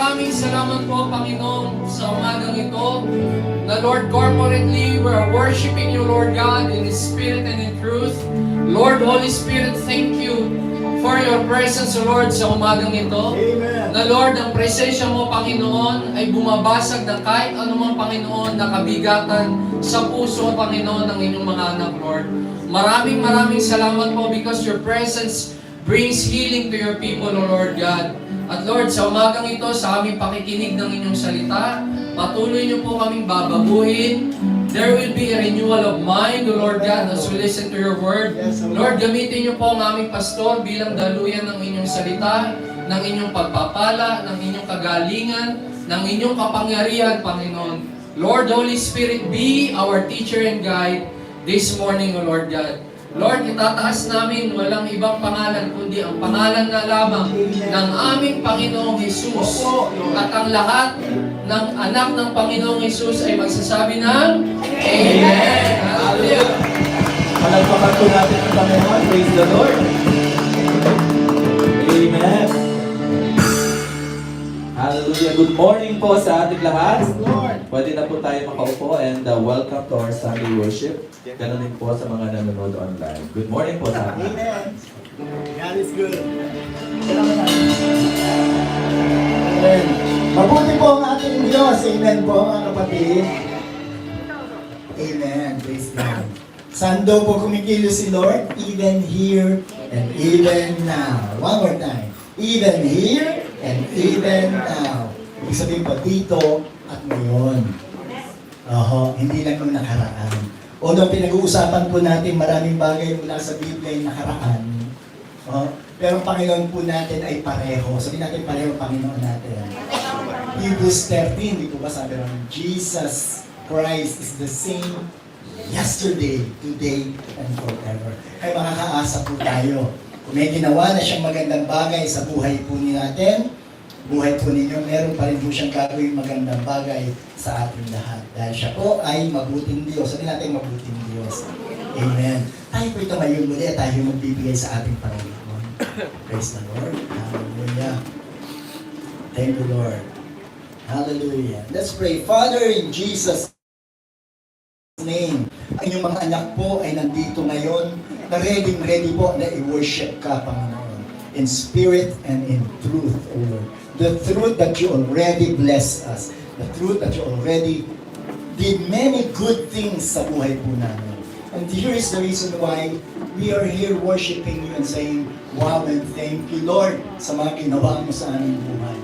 maraming salamat po, Panginoon, sa umagang ito, na Lord, corporately, we are worshiping you, Lord God, in spirit and in truth. Lord, Holy Spirit, thank you for your presence, Lord, sa umagang ito. Amen. Na Lord, ang presensya mo, Panginoon, ay bumabasag ng kahit anumang, Panginoon, na kabigatan sa puso, Panginoon, ng inyong mga anak, Lord. Maraming salamat po because your presence brings healing to your people, O Lord God. At Lord, sa umagang ito, sa aming pakikinig ng inyong salita, patuloy niyo po kaming babaguhin. There will be a renewal of mind, O Lord God, as we listen to your word. Lord, gamitin niyo po ang aming pastor bilang daluyan ng inyong salita, ng inyong pagpapala, ng inyong kagalingan, ng inyong kapangyarihan, Panginoon. Lord, Holy Spirit, be our teacher and guide this morning, O Lord God. Lord, itataas namin walang ibang pangalan, kundi ang pangalan na lamang ng aming Panginoong Jesus. At ang lahat ng anak ng Panginoong Jesus ay magsasabi ng Amen! Hallelujah! Palagpakan po natin ang Panginoon. Praise the Lord. Amen. Hallelujah. Good morning po sa ating lahat. Pwede na po tayo makaupo and welcome to our Sunday worship. Ganon din po sa mga nanonood online. Good morning po sa atin. Amen. God is good. Amen. Mabuti po ang ating Diyos. Amen po mga kapatid. Amen. Praise God. Saan daw po kumikilos si Lord? Even here and even now. One more time. Even here and even now. Ibig sabihin po dito at ngayon. Hindi lang yung nakaraan. Although pinag-uusapan po natin maraming bagay mula sa Biblia yung nakaraan. Pero ang Panginoon po natin ay pareho. Sabihin natin pareho Panginoon natin. Hebrews 13, di po ba sabi rin, Jesus Christ is the same yesterday, today, and forever. Kaya makakaasa po tayo. Kung may ginawa na siyang magandang bagay sa buhay po natin, buhay po ninyo, meron pa rin po siyang gagawin magandang bagay sa ating lahat. Dahil siya po ay mabuting Diyos. Sabi natin mabuting Diyos. Amen. Tayo po ito ngayon muli at tayo magbibigay sa ating Panginoon. Praise the Lord. Hallelujah. Thank you, Lord. Hallelujah. Let's pray. Father, in Jesus' name, ang inyong mga anak po ay nandito ngayon na ready po na i-worship ka, Panginoon. In spirit and in truth, O Lord. The truth that you already blessed us. The truth that you already did many good things sa buhay po namin. And here is the reason why we are here worshiping you and saying, wow and thank you, Lord, sa mga ginawa mo sa aming buhay.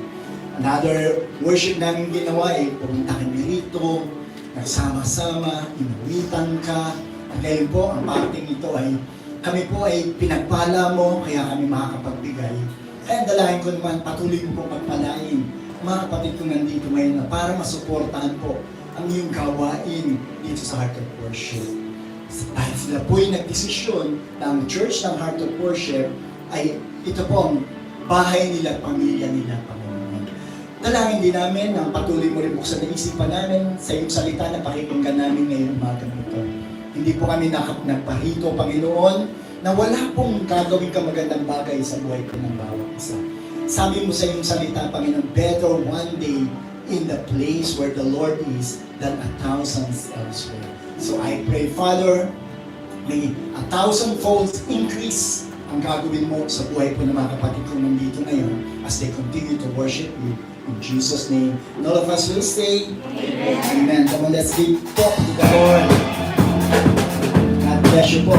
Another worship namin ginawa ay pumunta kami rito, nagsama-sama, inuwitan ka. At ngayon po, ang parting ito ay kami po ay pinagpala mo, kaya kami makakapagbigay. Kaya dalahin ko naman, patuloy mo po pagpalain mga kapatid ko nandito ngayon na para masuportahan po ang iyong gawain dito sa Heart of Worship. Dahil sila po ay nagdesisyon na ang Church ng Heart of Worship ay ito po ang bahay nila, pamilya nila, Panginoon. Dalangin din namin na patuloy mo rin buksan ang isipan namin sa iyong salita na pakikinggan namin ngayong umagang ito. Hindi po kami nagparito, Panginoon, na wala pong gagawin ka magandang bagay sa buhay ko ng bawat isa. Sabi mo sa iyong salita, Panginoon, better one day in the place where the Lord is than 1,000 elsewhere. So I pray, Father, may 1,000-fold increase ang gagawin mo sa buhay po ng mga kapatid ko nandito ngayon as they continue to worship you in Jesus' name. And all of us will say, Amen. Amen. Come on, let's give talk to the Lord. God bless you po.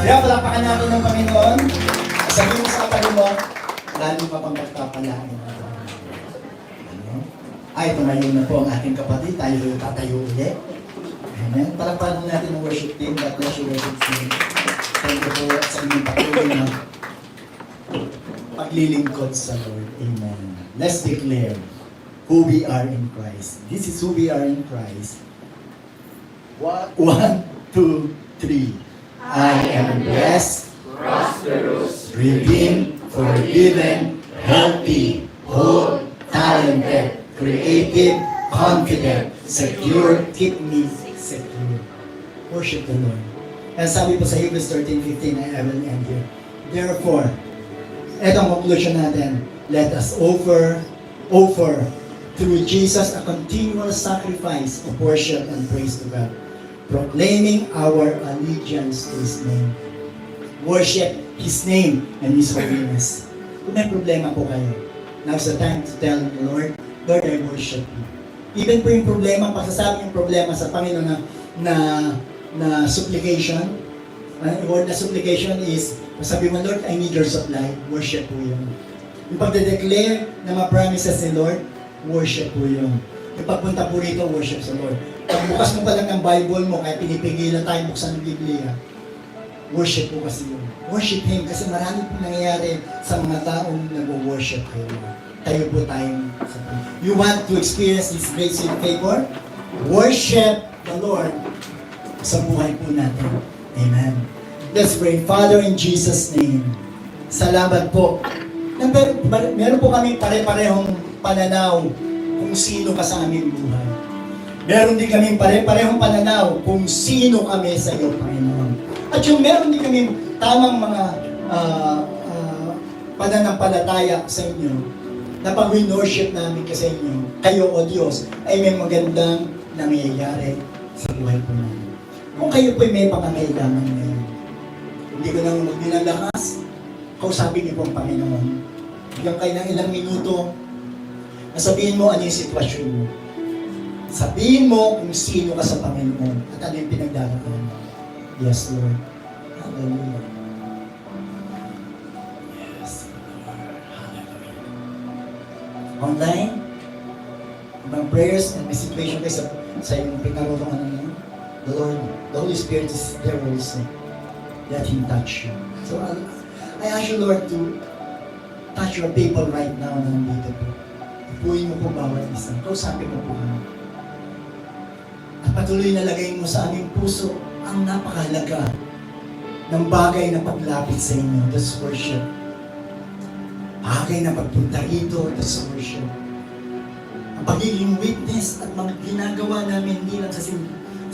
Kaya palapakan natin ng Panginoon. Sabihin mo sa kapatid mo, lalo pa pang pagpapalain. Ay, tumayo na po ang ating kapatid. Tayo tatayo ulit. Amen. Palapakan natin ang worship team. God bless you, worship team. Thank you po sa inyong patuloy na paglilingkod sa Lord. Amen. Let's declare who we are in Christ. This is who we are in Christ. 1, 2, 2, 3. I am blessed, redeemed, forgiven, healthy, whole, talented, creative, confident, secure, keep me secure. Worship the Lord. And sabi po sa Hebrews 13:15, I will end here. Therefore, etong conclusion natin, let us offer through Jesus a continual sacrifice of worship and praise to God, proclaiming our allegiance to His name. Worship His name and His holiness. Kung may problema po kayo, now's the time to tell the Lord, Lord, I worship you. Even po yung problema, pagsasabi yung problema sa Panginoon na supplication, ang word na supplication is, sabi mo, Lord, I need your supply. Worship po yun. Yung pagde-declare na ma-promises ni Lord, worship po yun. Yung pagpunta po rito, worship sa Lord. Pagbukas mo pa lang ng Bible mo, kaya pinipigilan tayo buksan ng Biblia, worship po kasi yun. Worship Him kasi marami po nangyayari sa mga taong nag-worship kayo. Tayo po tayong you want to experience this grace and favor? Worship the Lord sa buhay po natin. Amen. Let's pray. Father, in Jesus' name, salamat po. Meron po kami pare-parehong pananaw kung sino ka sa aming buhay. Meron din kami pare-parehong pananaw kung sino kami sa iyo, Panginoon. At yung meron din kami tamang mga pananampalataya sa inyo na pag worship namin kasi inyo, kayo o Diyos, ay may magandang nangyayari sa buhay po namin. Kung kayo po may pangangailangan ngayon, hindi ko nang magbinalakas, kausapin niyo po ang Panginoon. Bigyan kayo ng ilang minuto, sabihin mo ano yung sitwasyon mo. Sabihin mo kung sino ka sa Panginoon at ano yung pinagdaraanan mo. Yes, Lord. Hallelujah. Yes, Lord. Hallelujah. Online, ibang prayers and may situation kayo sa yung pinaroroonan nyo. The Lord, the Holy Spirit is there also. Let Him touch you. So I ask you, Lord, to touch your people right now na nandito po. Ipuin mo po bawat isa. Kausapin mo po kami. At patuloy na lagay mo sa aming puso ang napakahalaga ng bagay na paglapit sa inyo. That's worship. Bagay na pagpunta rito. That's worship. Ang pagiging witness at mga ginagawa namin hindi lang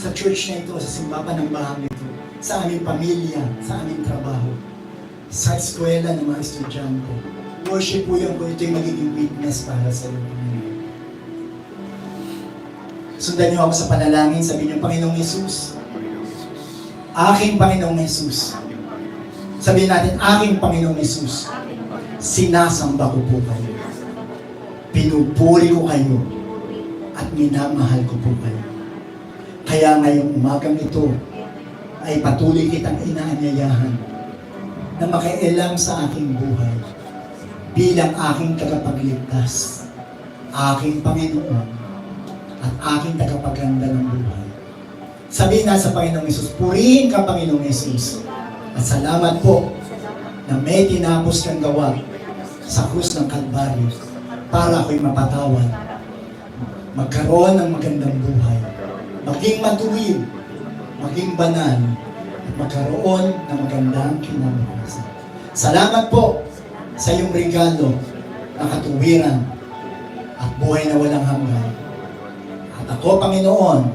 sa church na ito, sa simbahan ng bahay ito, sa aming pamilya, sa aming trabaho, sa eskwela ng mga estudyante. Worship po yan kung ito yung magiging witness para sa iyo. Sundan niyo ako sa panalangin, sabihin niyo, Panginoong Yesus, aking Panginoong Yesus. Sabihin natin, aking Panginoong Yesus, sinasamba ko po kayo. Pinupuri ko kayo at minamahal ko po kayo. Kaya ngayong umagang ito ay patuloy kitang inaanyayahan na makialam sa aking buhay bilang aking tagapagligtas, aking Panginoon, at aking tagapaganda ng buhay. Sabihin na sa Panginoong Yesus, purihin ka, Panginoong Yesus. At salamat po na may tinapos kang gawa sa krus ng Kalbaryo para ako'y mapatawad, magkaroon ng magandang buhay, maging matuwid, maging banal, at magkaroon ng magandang kinabukasan. Salamat po sa iyong regalo na katuwiran at buhay na walang hanggan. At ako, Panginoon,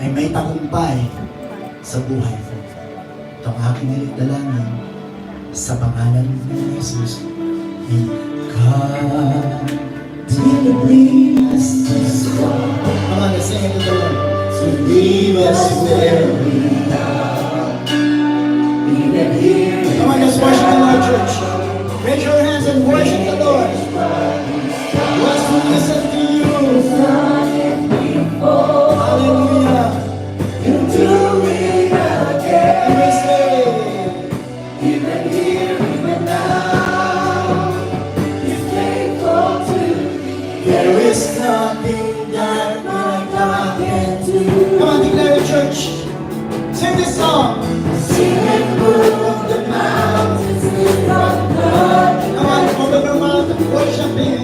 ay may tagumpay sa buhay ko. Ito ang aking dalangin sa pangalan ng Jesus. God, to bring us this far. Come on, let's sing it to the Lord. To leave us where we are. Even here. Come on, let's worship the Lord, church. Raise your hands and worship the Lord. Let's listen to you. Hallelujah. You do it again. Every day. Even here, even now. You're faithful to me. There is nothing that my God can do. Come on, declare it, church. Sing this song. Sing and move the mountains with your blood. Come on, open your mouth and worship Him.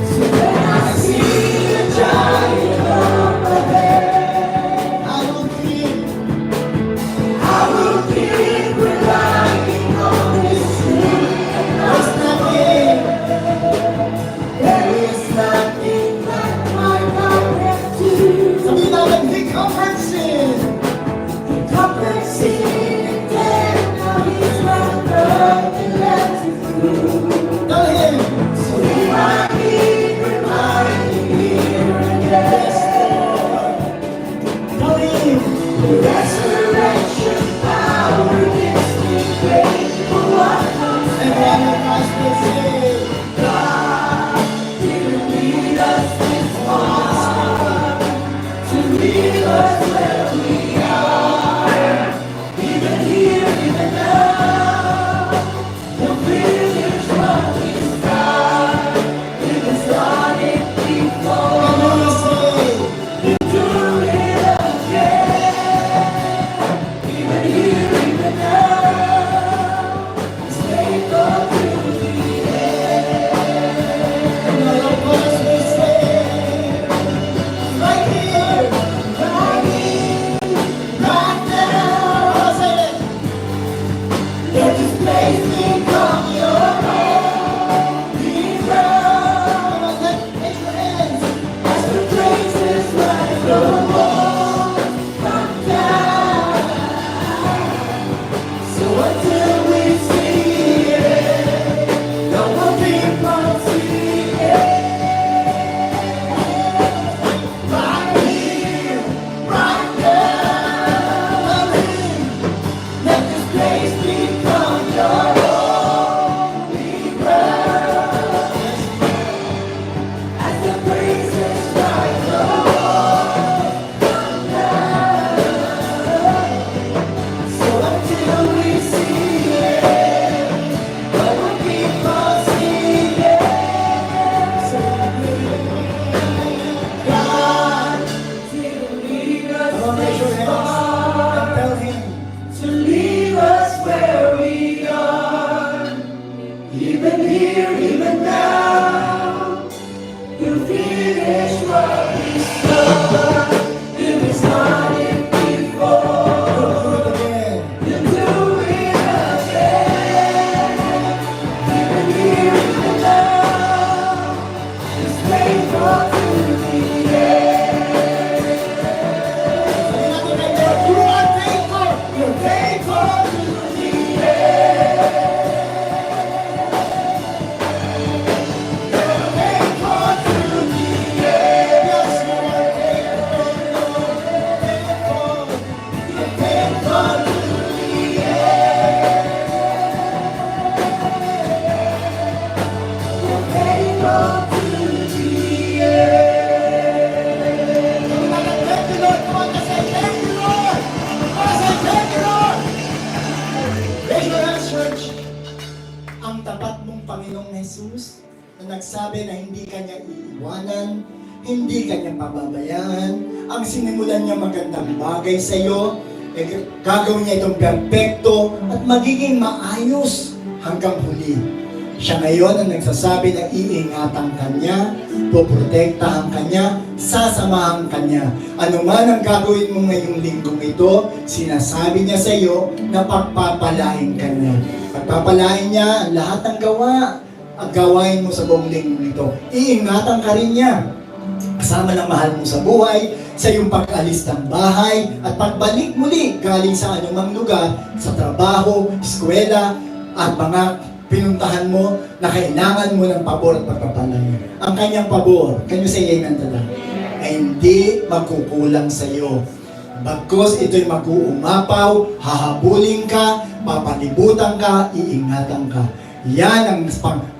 So when I see the giant up ahead, I don't feel Jesus na nagsabi na hindi kanya iiwanan, hindi kanya pababayaan. Ang sinimulan niya magandang bagay sa iyo, gagawin niya itong perfecto at magiging maayos hanggang huli. Siya ngayon ang nagsasabi na iingatan kanya, poprotektahan kanya, sasamahan kanya. Ano man ang gagawin mo ngayong linggong ito, sinasabi niya sa iyo na pagpapalain kanya. Pagpapalain niya ang lahat ng gawa at gawain mo sa buong linggong ito. Iingatan ka rin niya. Kasama ng mahal mo sa buhay, sa iyong pag-alis ng bahay, at pagbalik muli galing sa anumang lugar, sa trabaho, eskwela, at mga pinuntahan mo na kailangan mo ng pabor at pagpapalay. Ang kanyang pabor, can you say amen to that? Ay hindi magkukulang sa iyo. Bagkus ito'y mag-uumapaw, hahabulin ka, papalibutan ka, iingatan ka. Yan ang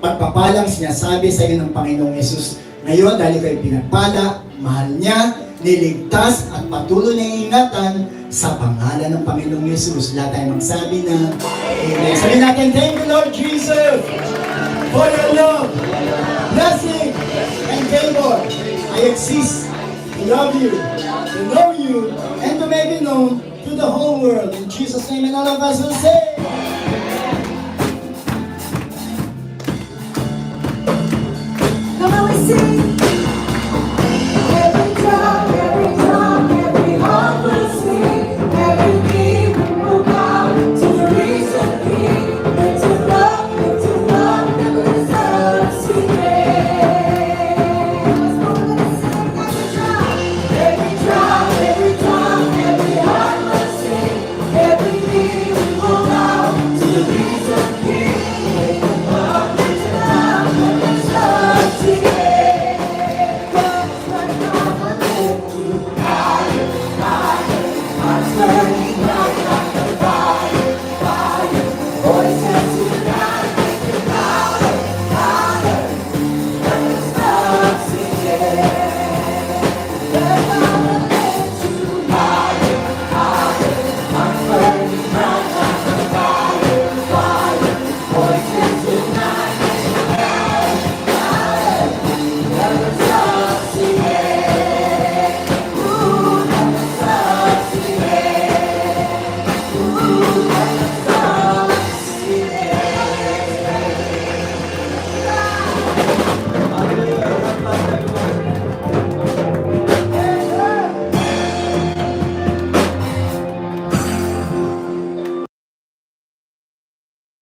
pagpapalang sinasabi sa iyo ng Panginoong Yesus. Ngayon, dahil kayo pinagpala, mahal niya, niligtas at patuloy na ingatan sa pangalan ng Panginoong Yesus. Lahat tayo magsabi na Amen. Sabi natin, thank you Lord Jesus for your love, blessing, and favor. I exist to love you, to know you, and to make it known to the whole world. In Jesus' name, and all of us will say,